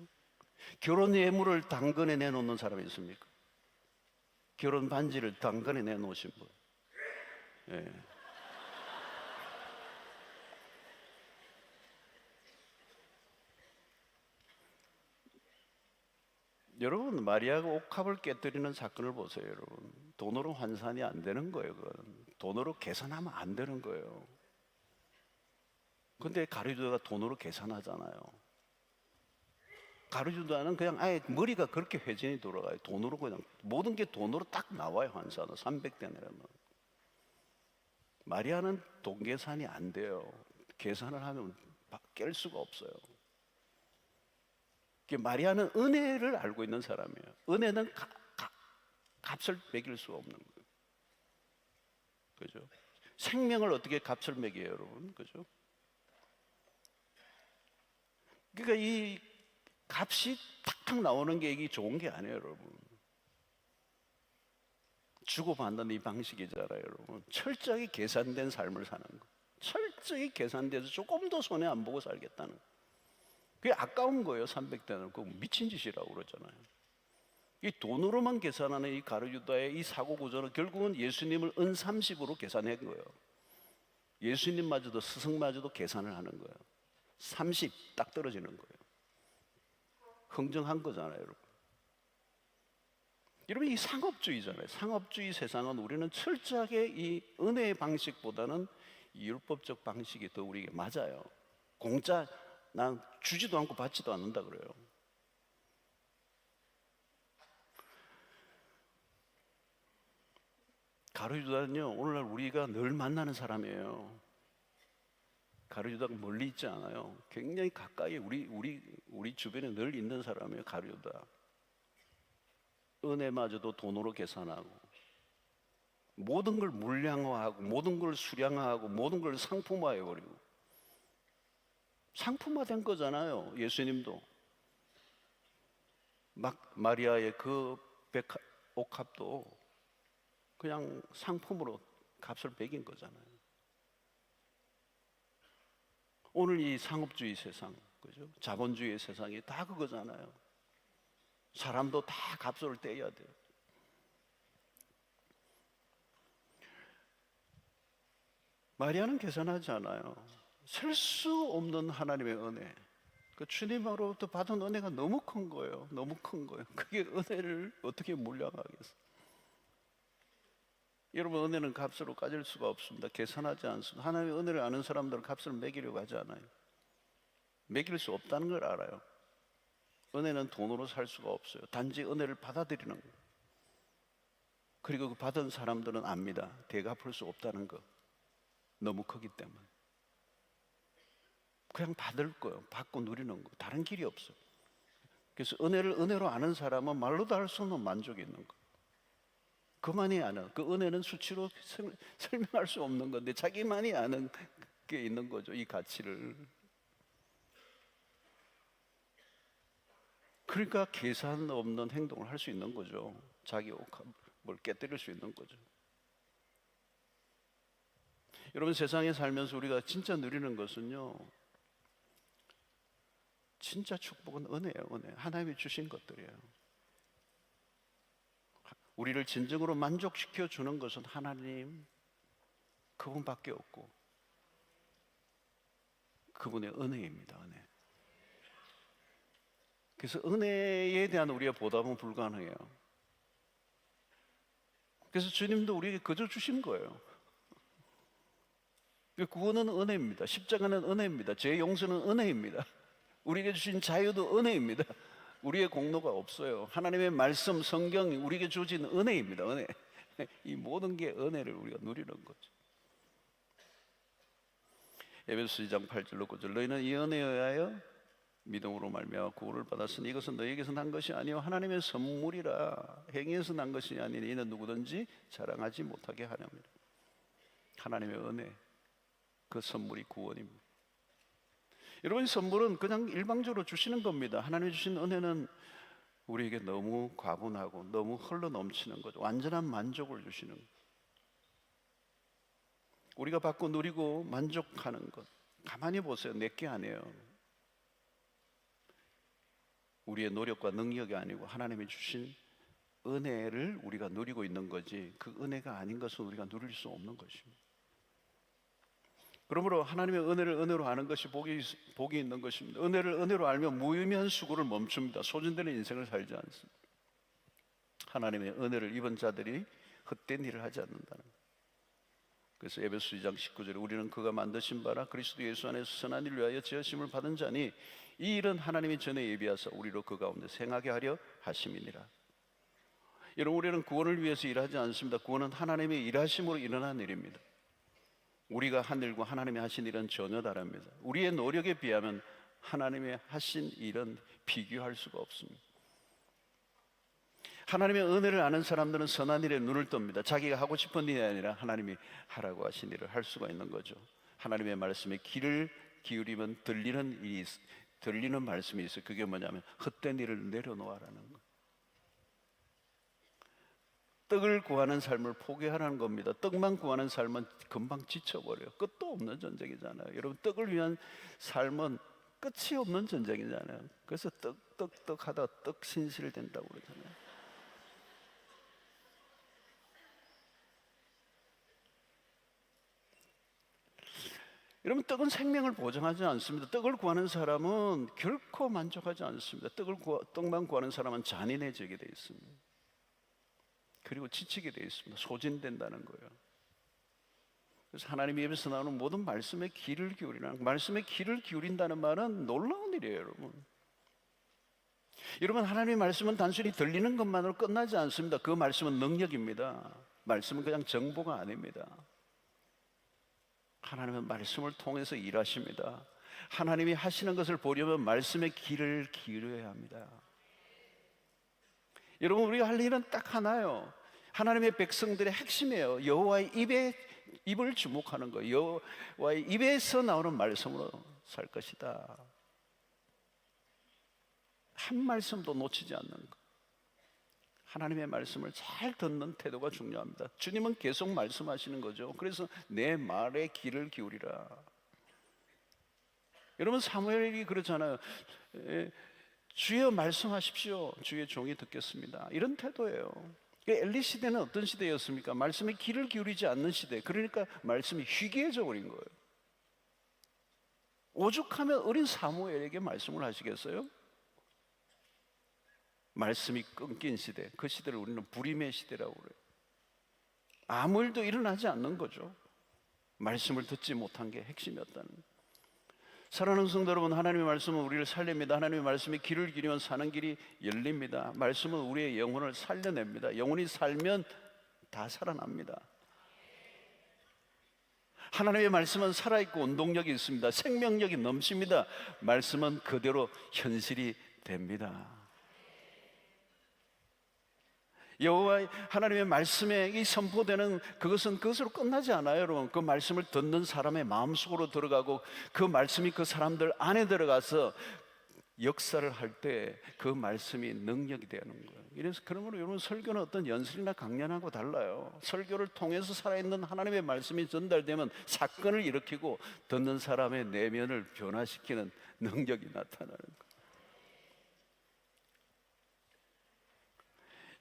결혼 예물을 당근에 내놓는 사람이 있습니까? 결혼 반지를 당근에 내놓으신 분. 예. 여러분, 마리아가 옥합을 깨뜨리는 사건을 보세요, 여러분. 돈으로 환산이 안 되는 거예요. 그건. 돈으로 계산하면 안 되는 거예요. 근데 가룟유다가 돈으로 계산하잖아요. 가룟유다는 그냥 아예 머리가 그렇게 회전이 돌아가요. 돈으로 그냥 모든 게 돈으로 딱 나와요. 환산은 300데나리면. 마리아는 돈 계산이 안 돼요. 계산을 하면 깰 수가 없어요. 마리아는 은혜를 알고 있는 사람이에요. 은혜는 값을 매길 수 없는 거예요. 그죠? 생명을 어떻게 값을 매겨요, 여러분? 그죠? 그러니까 이 값이 탁탁 나오는 게 이게 좋은 게 아니에요, 여러분. 주고받는 이 방식이잖아요, 여러분. 철저하게 계산된 삶을 사는 거. 철저히 계산돼서 조금도 손해 안 보고 살겠다는 거. 그게 아까운 거예요. 300대는 그 미친 짓이라고 그러잖아요. 이 돈으로만 계산하는 이 가룟유다의 이 사고 구조는 결국은 예수님을 은30으로 계산한 거예요. 예수님마저도 스승마저도 계산을 하는 거예요. 30 딱 떨어지는 거예요. 흥정한 거잖아요, 여러분. 여러분, 이 상업주의잖아요. 상업주의 세상은 우리는 철저하게 이 은혜의 방식보다는 이 율법적 방식이 더 우리에게 맞아요. 공짜 난 주지도 않고 받지도 않는다 그래요. 가룟유다는요, 오늘날 우리가 늘 만나는 사람이에요. 가룟유다가 멀리 있지 않아요. 굉장히 가까이 우리 주변에 늘 있는 사람이에요. 가룟유다. 은혜마저도 돈으로 계산하고, 모든 걸 물량화하고, 모든 걸 수량화하고, 모든 걸 상품화해버리고, 상품화된 거잖아요. 예수님도 마리아의 그 옥합도 그냥 상품으로 값을 매긴 거잖아요. 오늘 이 상업주의 세상, 그죠? 자본주의 세상이 다 그거잖아요. 사람도 다 값을 떼야 돼요. 마리아는 계산하지 않아요. 셀 수 없는 하나님의 은혜, 그 주님으로부터 받은 은혜가 너무 큰 거예요. 너무 큰 거예요. 그게 은혜를 어떻게 물량하겠어요? 여러분, 은혜는 값으로 까질 수가 없습니다. 계산하지 않습니다. 하나님의 은혜를 아는 사람들은 값을 매기려고 하지 않아요. 매길 수 없다는 걸 알아요. 은혜는 돈으로 살 수가 없어요. 단지 은혜를 받아들이는 거예요. 그리고 그 받은 사람들은 압니다. 되갚을 수 없다는 거. 너무 크기 때문에 그냥 받을 거예요. 받고 누리는 거. 다른 길이 없어요. 그래서 은혜를 은혜로 아는 사람은 말로도 할 수 없는 만족이 있는 거예요. 그만이 아는, 그 은혜는 수치로 설명할 수 없는 건데 자기만이 아는 게 있는 거죠. 이 가치를. 그러니까 계산 없는 행동을 할 수 있는 거죠. 자기 옥합을 깨뜨릴 수 있는 거죠. 여러분, 세상에 살면서 우리가 진짜 누리는 것은요, 진짜 축복은 은혜예요. 은혜. 하나님이 주신 것들이에요. 우리를 진정으로 만족시켜 주는 것은 하나님, 그분밖에 없고 그분의 은혜입니다. 은혜. 그래서 은혜에 대한 우리의 보답은 불가능해요. 그래서 주님도 우리에게 거저 주신 거예요. 구원은 은혜입니다. 십자가는 은혜입니다. 죄 용서는 은혜입니다. 우리에게 주신 자유도 은혜입니다. 우리의 공로가 없어요. 하나님의 말씀, 성경이 우리에게 주신 은혜입니다. 은혜. 이 모든 게 은혜를 우리가 누리는 거죠. 에베소 2장 8절로 9절, 너희는 이 은혜에 의하여 믿음으로 말미암아 구원을 받았으니 이것은 너희에게서 난 것이 아니요 하나님의 선물이라. 행위에서 난 것이 아니니 이는 누구든지 자랑하지 못하게 하렵니다. 하나님의 은혜, 그 선물이 구원입니다. 여러분, 선물은 그냥 일방적으로 주시는 겁니다. 하나님이 주신 은혜는 우리에게 너무 과분하고 너무 흘러 넘치는 거죠. 완전한 만족을 주시는 것. 우리가 받고 누리고 만족하는 것. 가만히 보세요. 내게 아니에요. 우리의 노력과 능력이 아니고 하나님이 주신 은혜를 우리가 누리고 있는 거지, 그 은혜가 아닌 것은 우리가 누릴 수 없는 것입니다. 그러므로 하나님의 은혜를 은혜로 아는 것이 복이 있는 것입니다. 은혜를 은혜로 알면 무의미한 수고를 멈춥니다. 소진되는 인생을 살지 않습니다. 하나님의 은혜를 입은 자들이 헛된 일을 하지 않는다는 것. 그래서 에베소 2장 19절에 우리는 그가 만드신 바라 그리스도 예수 안에서 선한 일을 위하여 지으심을 받은 자니 이 일은 하나님이 전에 예비하사 우리로 그 가운데 생하게 하려 하심이니라. 여러분, 우리는 구원을 위해서 일하지 않습니다. 구원은 하나님의 일하심으로 일어난 일입니다. 우리가 한 일과 하나님이 하신 일은 전혀 다릅니다. 우리의 노력에 비하면 하나님의 하신 일은 비교할 수가 없습니다. 하나님의 은혜를 아는 사람들은 선한 일에 눈을 뜹니다. 자기가 하고 싶은 일이 아니라 하나님이 하라고 하신 일을 할 수가 있는 거죠. 하나님의 말씀에 귀를 기울이면 들리는 일이 들리는 말씀이 있어요. 그게 뭐냐면 헛된 일을 내려놓아라는 거. 떡을 구하는 삶을 포기하라는 겁니다. 떡만 구하는 삶은 금방 지쳐버려요. 끝도 없는 전쟁이잖아요. 여러분, 떡을 위한 삶은 끝이 없는 전쟁이잖아요. 그래서 떡 하다 떡 신실된다고 그러잖아요. 여러분, 떡은 생명을 보장하지 않습니다. 떡을 구하는 사람은 결코 만족하지 않습니다. 떡만 구하는 사람은 잔인해지게 돼 있습니다. 그리고 지치게 돼 있습니다. 소진된다는 거예요. 그래서 하나님 입에서 나오는 모든 말씀에 귀를 기울이라는, 말씀에 귀를 기울인다는 말은 놀라운 일이에요, 여러분. 여러분, 하나님의 말씀은 단순히 들리는 것만으로 끝나지 않습니다. 그 말씀은 능력입니다. 말씀은 그냥 정보가 아닙니다. 하나님은 말씀을 통해서 일하십니다. 하나님이 하시는 것을 보려면 말씀에 귀를 기울여야 합니다. 여러분, 우리가 할 일은 딱 하나요. 하나님의 백성들의 핵심이에요. 여호와의 입을 주목하는 거예요. 여호와의 입에서 나오는 말씀으로 살 것이다. 한 말씀도 놓치지 않는 것. 하나님의 말씀을 잘 듣는 태도가 중요합니다. 주님은 계속 말씀하시는 거죠. 그래서 내 말에 귀를 기울이라. 여러분, 사무엘이 그렇잖아요. 주여 말씀하십시오. 주의 종이 듣겠습니다. 이런 태도예요. 엘리 시대는 어떤 시대였습니까? 말씀에 귀를 기울이지 않는 시대. 그러니까 말씀이 희귀해져 버린 거예요. 오죽하면 어린 사무엘에게 말씀을 하시겠어요? 말씀이 끊긴 시대, 그 시대를 우리는 불임의 시대라고 그래요. 아무 일도 일어나지 않는 거죠. 말씀을 듣지 못한 게 핵심이었다는 거예요. 사랑하는 성도 여러분, 하나님의 말씀은 우리를 살립니다. 하나님의 말씀에 귀를 기울이면 사는 길이 열립니다. 말씀은 우리의 영혼을 살려냅니다. 영혼이 살면 다 살아납니다. 하나님의 말씀은 살아있고 운동력이 있습니다. 생명력이 넘칩니다. 말씀은 그대로 현실이 됩니다. 여호와 하나님의 말씀에 이 선포되는 그것으로 끝나지 않아요, 여러분. 그 말씀을 듣는 사람의 마음속으로 들어가고 그 말씀이 그 사람들 안에 들어가서 역사를 할 때 그 말씀이 능력이 되는 거예요. 이래서 그러므로 여러분, 설교는 어떤 연설이나 강연하고 달라요. 설교를 통해서 살아있는 하나님의 말씀이 전달되면 사건을 일으키고 듣는 사람의 내면을 변화시키는 능력이 나타나는 거예요.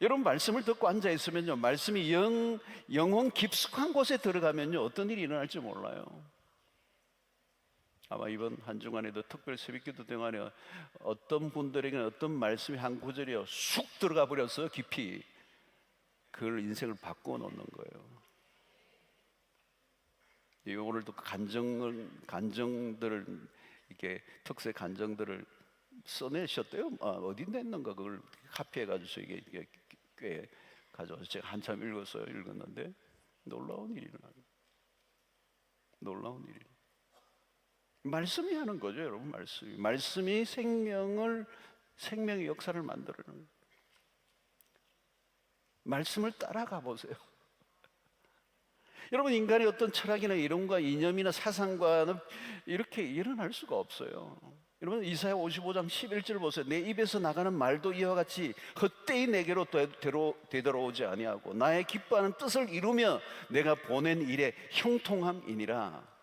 여러분, 말씀을 듣고 앉아 있으면요, 말씀이 영혼 깊숙한 곳에 들어가면요, 어떤 일이 일어날지 몰라요. 아마 이번 한 주간에도 특별 새벽기도 동안에 어떤 분들에게는 어떤 말씀이 한 구절이요 쑥 들어가 버렸어요. 깊이. 그걸 인생을 바꾸어 놓는 거예요. 오늘도 간정들을 이렇게 특세 간정들을 써내셨대요. 어디 냈는가 그걸 카피해가지고 이게 꽤 가져와서 제가 한참 읽었는데 놀라운 일이 일어나요. 놀라운 일이. 말씀이 하는 거죠, 여러분. 말씀이 생명의 역사를 만들어내는. 말씀을 따라가 보세요. 여러분, 인간의 어떤 철학이나 이론과 이념이나 사상과는 이렇게 일어날 수가 없어요. 여러분, 이사야 55장 11절 보세요. 내 입에서 나가는 말도 이와 같이 헛되이 내게로 되돌아오지 아니하고 나의 기뻐하는 뜻을 이루며 내가 보낸 일에 형통함이니라.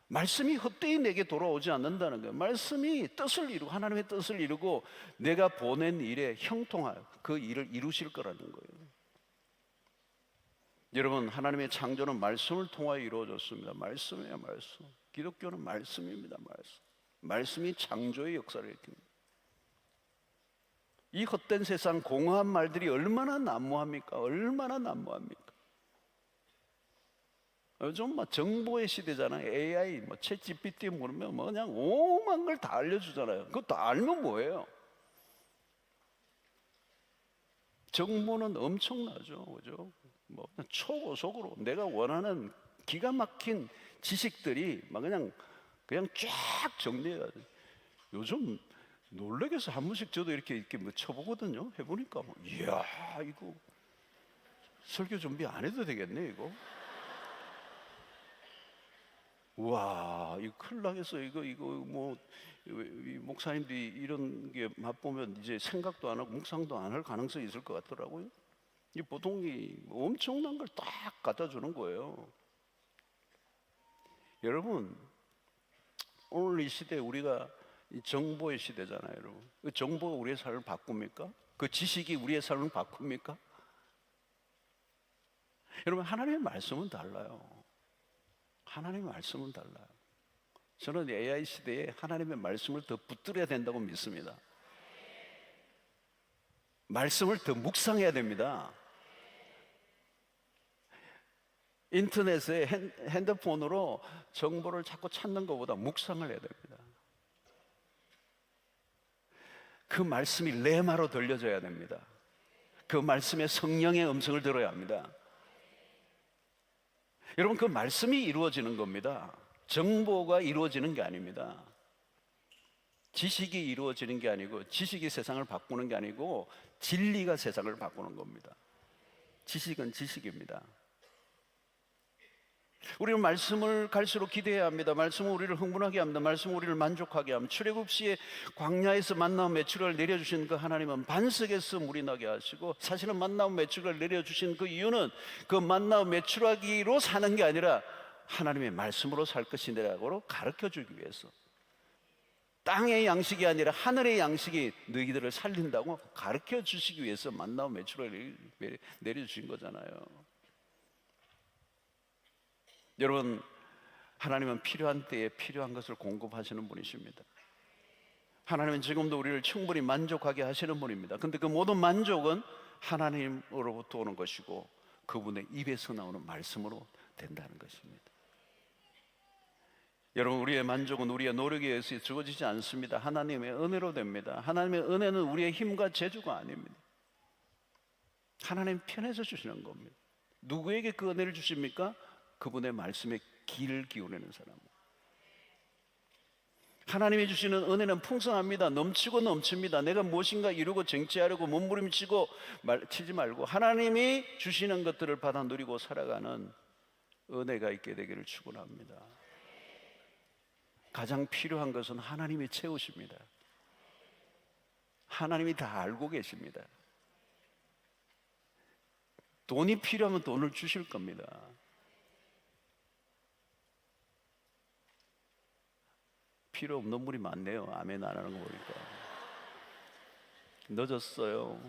말씀이 헛되이 내게 돌아오지 않는다는 거예요. 말씀이 뜻을 이루고 하나님의 뜻을 이루고 내가 보낸 일에 형통하여 그 일을 이루실 거라는 거예요. 여러분, 하나님의 창조는 말씀을 통하여 이루어졌습니다. 말씀이에요, 말씀. 기독교는 말씀입니다, 말씀. 말씀이 창조의 역사를 일으킵니다. 이 헛된 세상 공허한 말들이 얼마나 난무합니까? 얼마나 난무합니까? 요즘 정보의 시대잖아요. AI, 챗 GPT 모르면 그냥 오만 걸 다 알려주잖아요. 그거 다 알면 뭐예요? 정보는 엄청나죠, 그죠? 초고속으로 내가 원하는 기가 막힌 지식들이 막 그냥 쫙 정리해가지고. 요즘 놀래게서 한 번씩 저도 이렇게 쳐보거든요. 해보니까 이야, 이거 설교 준비 안 해도 되겠네, 이거. 와, 이거 큰일 나겠어. 이거 뭐 이 목사님들이 이런 게 맛보면 이제 생각도 안 하고 묵상도 안 할 가능성이 있을 것 같더라고요. 이 보통이 엄청난 걸 딱 갖다 주는 거예요. 여러분, 오늘 이 시대에 우리가 이 정보의 시대잖아요, 여러분. 그 정보가 우리의 삶을 바꿉니까? 그 지식이 우리의 삶을 바꿉니까? 여러분, 하나님의 말씀은 달라요. 하나님의 말씀은 달라요. 저는 AI 시대에 하나님의 말씀을 더 붙들어야 된다고 믿습니다. 말씀을 더 묵상해야 됩니다. 인터넷에 핸드폰으로 정보를 자꾸 찾는 것보다 묵상을 해야 됩니다. 그 말씀이 레마로 들려져야 됩니다. 그 말씀의 성령의 음성을 들어야 합니다. 여러분, 그 말씀이 이루어지는 겁니다. 정보가 이루어지는 게 아닙니다. 지식이 이루어지는 게 아니고, 지식이 세상을 바꾸는 게 아니고 진리가 세상을 바꾸는 겁니다. 지식은 지식입니다. 우리는 말씀을 갈수록 기대해야 합니다. 말씀은 우리를 흥분하게 합니다. 말씀은 우리를 만족하게 합니다. 출애굽 시에 광야에서 만나온 메추라를 내려주신 그 하나님은 반석에서 물이 나게 하시고, 사실은 만나온 메추라를 내려주신 그 이유는 그 만나온 메추라기로 사는 게 아니라 하나님의 말씀으로 살 것이라고 가르쳐 주기 위해서, 땅의 양식이 아니라 하늘의 양식이 너희들을 살린다고 가르쳐 주시기 위해서 만나온 메추라를 내려주신 거잖아요. 여러분, 하나님은 필요한 때에 필요한 것을 공급하시는 분이십니다. 하나님은 지금도 우리를 충분히 만족하게 하시는 분입니다. 근데 그 모든 만족은 하나님으로부터 오는 것이고 그분의 입에서 나오는 말씀으로 된다는 것입니다. 여러분, 우리의 만족은 우리의 노력에 의해서 주어지지 않습니다. 하나님의 은혜로 됩니다. 하나님의 은혜는 우리의 힘과 재주가 아닙니다. 하나님 편에서 주시는 겁니다. 누구에게 그 은혜를 주십니까? 그분의 말씀에 귀를 기울이는 사람. 하나님이 주시는 은혜는 풍성합니다. 넘치고 넘칩니다. 내가 무엇인가 이루고 쟁취하려고 몸부림치고 치지 말고 하나님이 주시는 것들을 받아 누리고 살아가는 은혜가 있게 되기를 축원합니다. 가장 필요한 것은 하나님이 채우십니다. 하나님이 다 알고 계십니다. 돈이 필요하면 돈을 주실 겁니다. 필요 없는 분이 많네요. 아멘 안 하는 거 보니까. 늦었어요.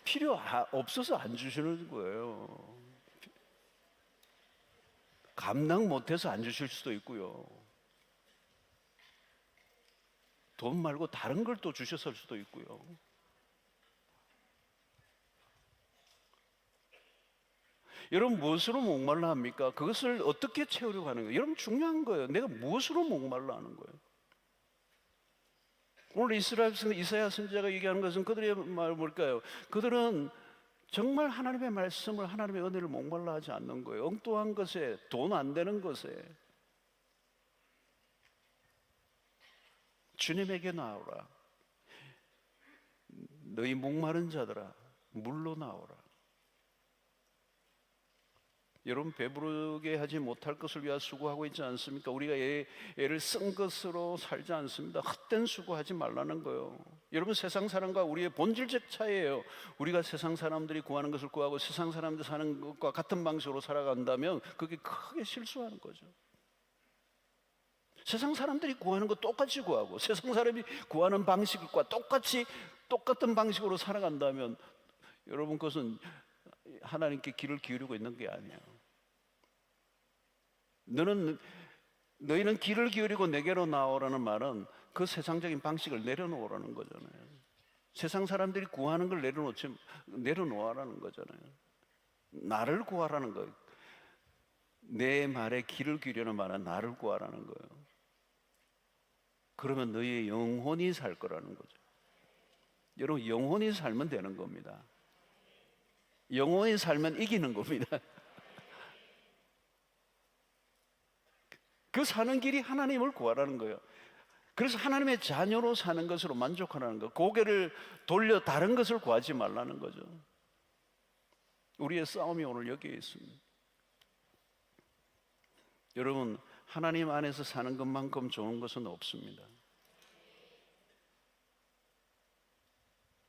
필요 없어서 안 주시는 거예요. 감당 못해서 안 주실 수도 있고요. 돈 말고 다른 걸 또 주셨을 수도 있고요. 여러분, 무엇으로 목말라 합니까? 그것을 어떻게 채우려고 하는 거예요? 여러분, 중요한 거예요. 내가 무엇으로 목말라 하는 거예요? 오늘 이사야 선지자가 얘기하는 것은 그들의 말 뭘까요? 그들은 정말 하나님의 말씀을, 하나님의 은혜를 목말라 하지 않는 거예요. 엉뚱한 것에, 돈 안 되는 것에. 주님에게 나오라. 너희 목마른 자들아, 물로 나오라. 여러분, 배부르게 하지 못할 것을 위하여 수고하고 있지 않습니까? 우리가 애를 쓴 것으로 살지 않습니다. 헛된 수고하지 말라는 거예요. 여러분, 세상 사람과 우리의 본질적 차이예요. 우리가 세상 사람들이 구하는 것을 구하고 세상 사람들 사는 것과 같은 방식으로 살아간다면 그게 크게 실수하는 거죠. 세상 사람들이 구하는 거 똑같이 구하고 세상 사람이 구하는 방식과 똑같은 방식으로 살아간다면 여러분, 그것은 하나님께 귀를 기울이고 있는 게 아니에요. 너희는 귀를 기울이고 내게로 나오라는 말은 그 세상적인 방식을 내려놓으라는 거잖아요. 세상 사람들이 구하는 걸 내려놓으라는 거잖아요. 나를 구하라는 거예요. 내 말에 귀를 기울이는 말은 나를 구하라는 거예요. 그러면 너희의 영혼이 살 거라는 거죠. 여러분, 영혼이 살면 되는 겁니다. 영혼이 살면 이기는 겁니다. 그 사는 길이 하나님을 구하라는 거예요. 그래서 하나님의 자녀로 사는 것으로 만족하라는 거. 고개를 돌려 다른 것을 구하지 말라는 거죠. 우리의 싸움이 오늘 여기에 있습니다. 여러분, 하나님 안에서 사는 것만큼 좋은 것은 없습니다.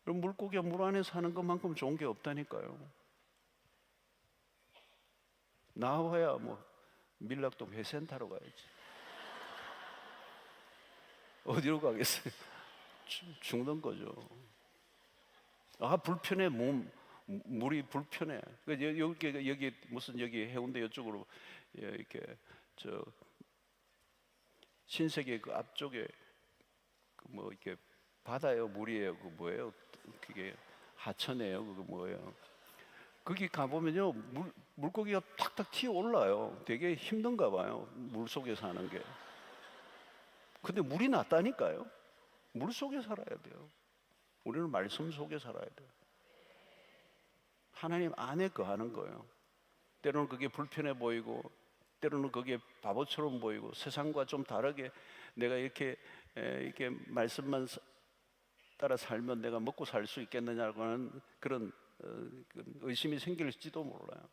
물고기가 물 안에 사는 것만큼 좋은 게 없다니까요. 나와야 뭐 밀락동 회센 타러 가야지. 어디로 가겠어요? 죽는 거죠. 아, 불편해. 물이 불편해. 여기 무슨 여기 해운대 이쪽으로 이렇게 저 신세계 그 앞쪽에 뭐 이렇게 바다예요, 물이에요, 그 뭐예요? 그게 하천이에요, 그거 뭐예요? 거기 가보면요, 물고기가 탁탁 튀어 올라요. 되게 힘든가 봐요, 물 속에 사는 게. 근데 물이 낫다니까요. 물 속에 살아야 돼요. 우리는 말씀 속에 살아야 돼요. 하나님 안에 거하는 거예요. 때로는 그게 불편해 보이고, 때로는 그게 바보처럼 보이고, 세상과 좀 다르게 내가 이렇게 말씀만 따라 살면 내가 먹고 살 수 있겠느냐고 하는 그런 의심이 생길지도 몰라요.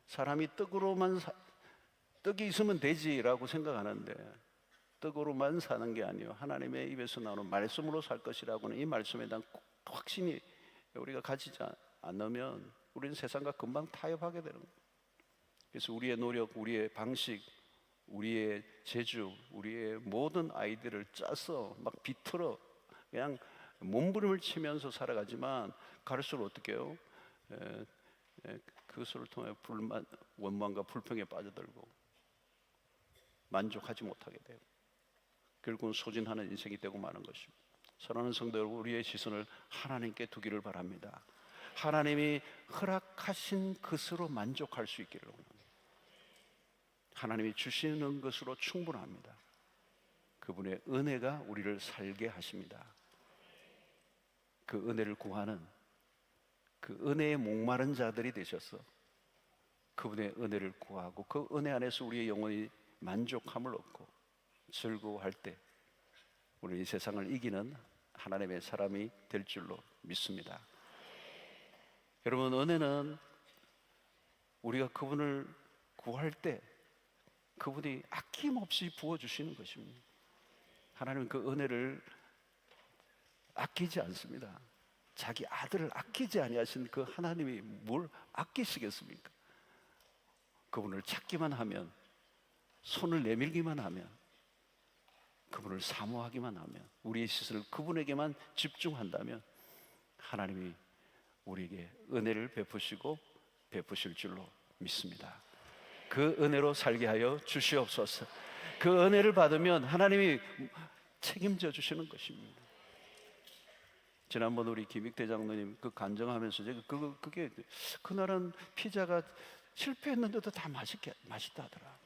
사람이 떡이 있으면 되지라고 생각하는데, 떡으로만 사는 게 아니에요. 하나님의 입에서 나오는 말씀으로 살 것이라고는 이 말씀에 대한 확신이 우리가 가지지 않으면 우리는 세상과 금방 타협하게 되는 거예요. 그래서 우리의 노력, 우리의 방식, 우리의 재주, 우리의 모든 아이디어를 짜서 막 비틀어 그냥 몸부림을 치면서 살아가지만 갈수록 어떻게 해요? 그것을 통해 원망과 불평에 빠져들고 만족하지 못하게 돼요. 결국은 소진하는 인생이 되고 마는 것입니다. 사랑하는 성도 여러분, 우리의 시선을 하나님께 두기를 바랍니다. 하나님이 허락하신 것으로 만족할 수 있기를 원합니다. 하나님이 주시는 것으로 충분합니다. 그분의 은혜가 우리를 살게 하십니다. 그 은혜를 구하는 그 은혜에 목마른 자들이 되셔서 그분의 은혜를 구하고 그 은혜 안에서 우리의 영혼이 만족함을 얻고 즐거워할 때 우리 이 세상을 이기는 하나님의 사람이 될 줄로 믿습니다. 여러분, 은혜는 우리가 그분을 구할 때 그분이 아낌없이 부어주시는 것입니다. 하나님은 그 은혜를 아끼지 않습니다. 자기 아들을 아끼지 아니하신 그 하나님이 뭘 아끼시겠습니까? 그분을 찾기만 하면, 손을 내밀기만 하면, 그분을 사모하기만 하면, 우리의 시선을 그분에게만 집중한다면 하나님이 우리에게 은혜를 베푸시고 베푸실 줄로 믿습니다. 그 은혜로 살게 하여 주시옵소서. 그 은혜를 받으면 하나님이 책임져 주시는 것입니다. 지난번 우리 김익대 장로님 그 간증하면서 제가 그게 그날은 피자가 실패했는데도 다 맛있다 하더라.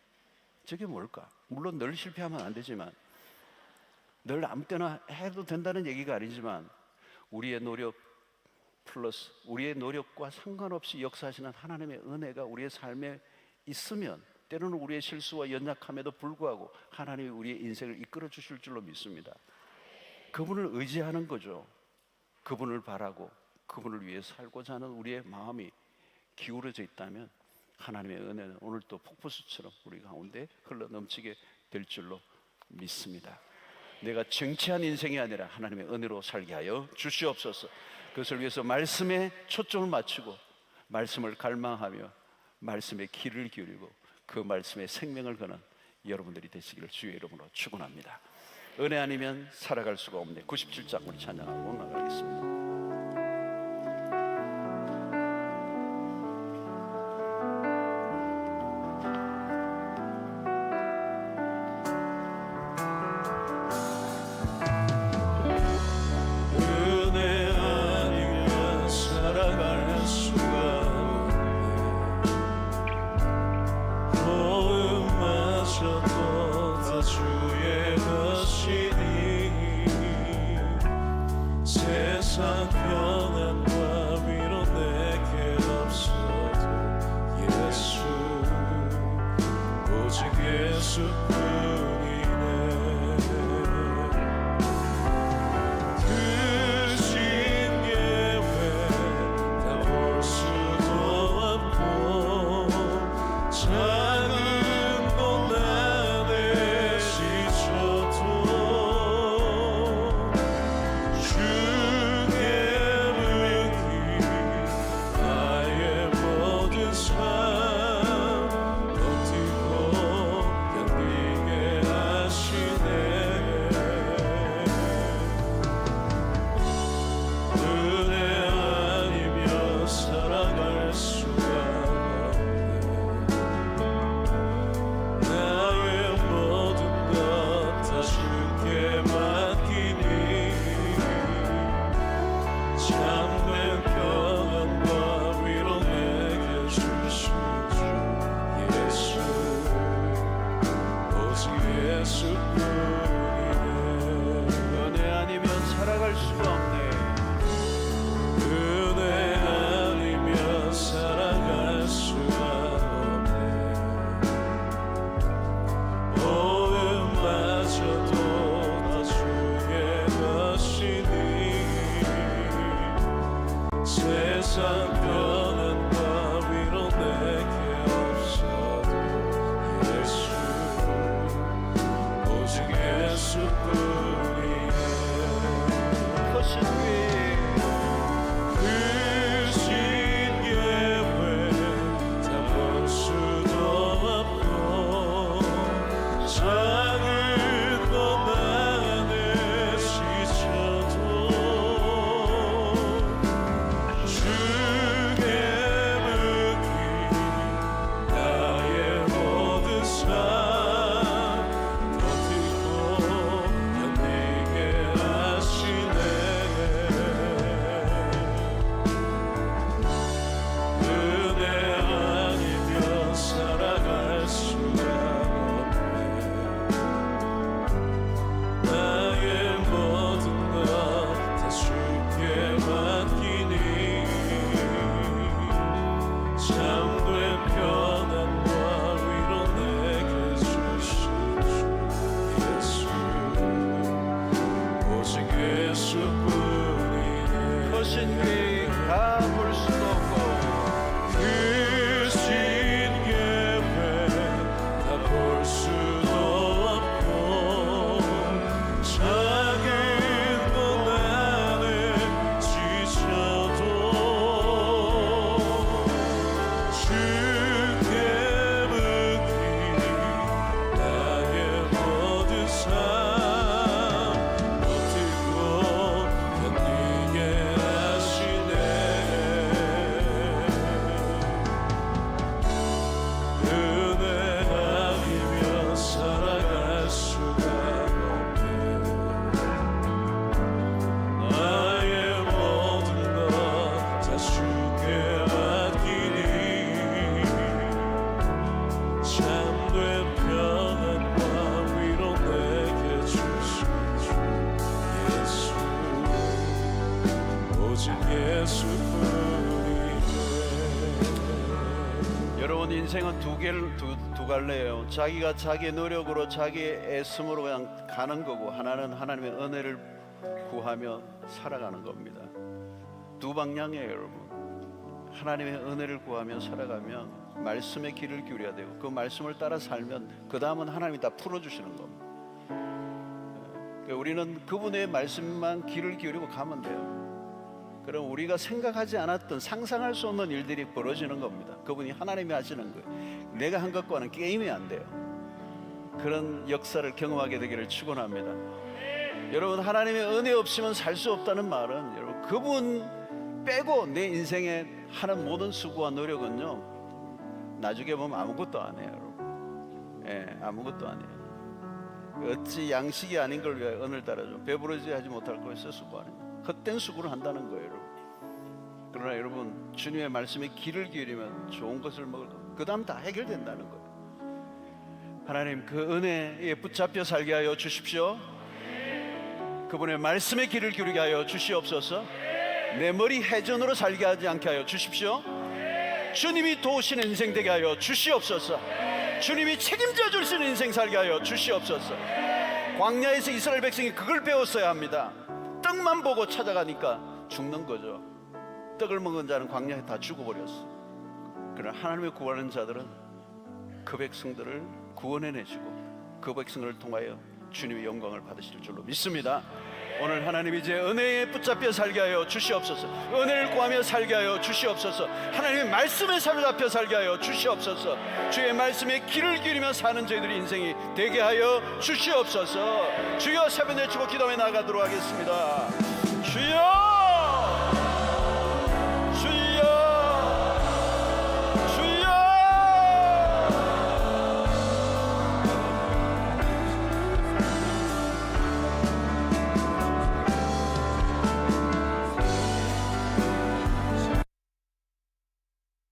저게 뭘까? 물론 늘 실패하면 안 되지만, 늘 아무 때나 해도 된다는 얘기가 아니지만, 우리의 노력 플러스 우리의 노력과 상관없이 역사하시는 하나님의 은혜가 우리의 삶에 있으면, 때로는 우리의 실수와 연약함에도 불구하고 하나님이 우리의 인생을 이끌어 주실 줄로 믿습니다. 그분을 의지하는 거죠. 그분을 바라고 그분을 위해 살고자 하는 우리의 마음이 기울어져 있다면 하나님의 은혜는 오늘 또 폭포수처럼 우리 가운데 흘러 넘치게 될 줄로 믿습니다. 내가 정치한 인생이 아니라 하나님의 은혜로 살게 하여 주시옵소서. 그것을 위해서 말씀에 초점을 맞추고 말씀을 갈망하며 말씀에 귀를 기울이고 그 말씀에 생명을 거는 여러분들이 되시기를 주의 이름으로 축원합니다. 은혜 아니면 살아갈 수가 없네. 97장 우리 찬양하고 나가겠습니다. 그 신계회 다 올 수도 예수뿐이네. 크신 계획 다 볼 수도 없고 작은 것 안에 지쳐도 주께 묻기 나의 모든 삶 버티고 견디게 하시네. 은혜 아니면 살아갈 수가 없네. 나의 모든 것 다 주께 맡기니 참된 평안과 위로 내게 주신 주 예수, 오직 예수뿐이네. 크신 계획 다 볼 수도 없고 크신 계획 다 볼 수도 없고 작은 것 안에 지쳐도 주께 묻기 나의 모든 삶 버티고 견디게 하시네. 은혜 아니면 살아갈 수가 없네. 나의 모든 것 다 주께 맡기니 참된 평안과 위로 내게 주신 주 예수, 오직 예수뿐이네. 여러분 인생은 두 갈래예요. 자기가 자기의 노력으로 자기의 애씀으로 그냥 가는 거고, 하나는 하나님의 은혜를 구하며 살아가는 겁니다. 두 방향이에요, 여러분. 하나님의 은혜를 구하며 살아가면 말씀의 길을 기울여야 되고, 그 말씀을 따라 살면 그 다음은 하나님이 다 풀어주시는 겁니다. 우리는 그분의 말씀만 길을 기울이고 가면 돼요. 그럼 우리가 생각하지 않았던, 상상할 수 없는 일들이 벌어지는 겁니다. 그분이 하나님이 하시는 거예요. 내가 한 것과는 게임이 안 돼요. 그런 역사를 경험하게 되기를 축원합니다. 여러분, 하나님의 은혜 없이면 살 수 없다는 말은, 여러분, 그분 빼고 내 인생에 하는 모든 수고와 노력은요, 나중에 보면 아무것도 안 해요, 여러분. 예, 아무것도 안 해요. 어찌 양식이 아닌 걸 위하여 오늘따라 좀 배부르지 하지 못할 것을 수고하는 거예요. 헛된 수고를 한다는 거예요, 여러분. 그러나 여러분, 주님의 말씀에 귀를 기울이면 좋은 것을 먹을 거, 그 다음 다 해결된다는 거예요. 하나님, 그 은혜에 붙잡혀 살게 하여 주십시오. 그분의 말씀에 귀를 기울이게 하여 주시옵소서. 내 머리 회전으로 살게 하지 않게 하여 주십시오. 주님이 도우시는 인생 되게 하여 주시옵소서. 주님이 책임져 줄 수 있는 인생 살게 하여 주시옵소서. 광야에서 이스라엘 백성이 그걸 배웠어야 합니다. 떡만 보고 찾아가니까 죽는 거죠. 떡을 먹은 자는 광야에 다 죽어버렸어. 그러나 하나님의 구원하는 자들은 그 백성들을 구원해내시고 그 백성을 통하여 주님의 영광을 받으실 줄로 믿습니다. 오늘 하나님 이제 은혜에 붙잡혀 살게 하여 주시옵소서. 은혜를 구하며 살게 하여 주시옵소서. 하나님의 말씀에 사로잡혀 살게 하여 주시옵소서. 주의 말씀에 귀를 기울이며 사는 저희들의 인생이 되게 하여 주시옵소서. 주여, 새벽 내치고 기도에 나가도록 하겠습니다.